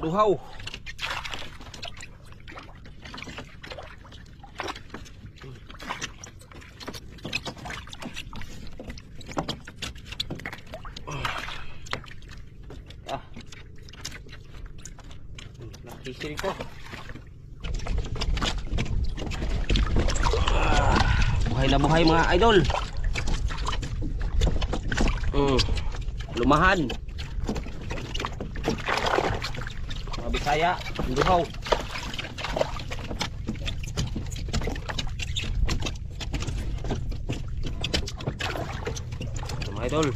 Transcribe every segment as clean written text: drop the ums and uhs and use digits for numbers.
Duhaw. Nakisiri ko. Buhay na buhay mga idol. Lumahan. Mga Bisaya, duhaw. Mga idol.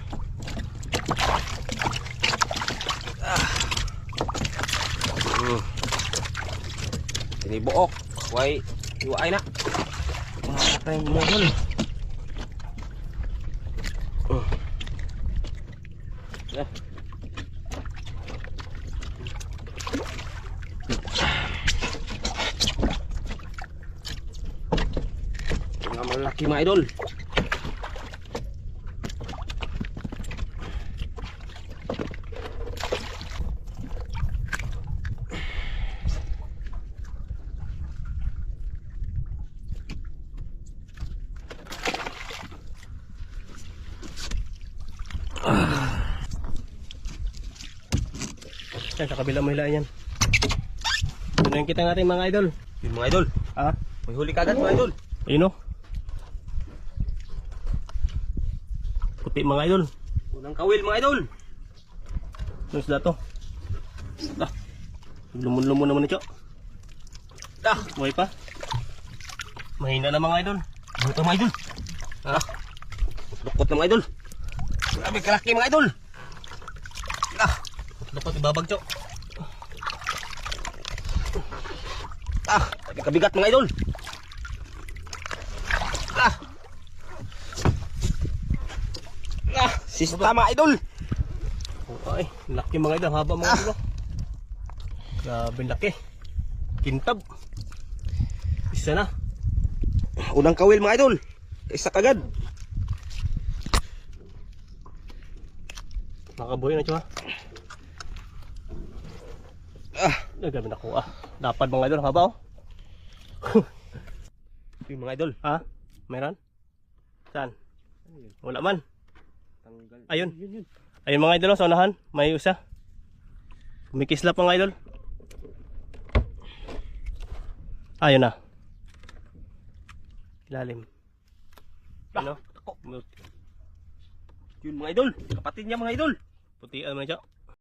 Ini book, way iwaay na. Matay mo dun. Mga malaki mga idol. Yan, sa kabila mo hilain yan. Ito na yung kita natin mga idol. Yun mga idol. Ah, May huli kagad mga idol. ayun o. Puti mga idol. Unang kawil mga idol. Ano sila to? Ah, lumon-lumon naman ito. Buhay pa. Mahina na mga idol. Ano to mga idol? Lukot na mga idol. Grabe kalaki mga idol. Lukot ibabag cok. Kabigat mga idol. Sista mga idol. Ay, laki mga idol. Haba mga idol. Grabe laki. Kintab. Isa na. Unang kawil mga idol. Isa kagad. Nakabuhay na siya. Grabe na ko Dapat mga idol. Haba oh. Yung mga idol. Ha? Meron? Saan? Wala man. Ayun. Ayun mga idol, sa unahan. May usa. Kumikislap mga idol. Ayun na. Ilalim. Ano? Yun mga idol. Kapatid niya mga idol. Puti naman siya.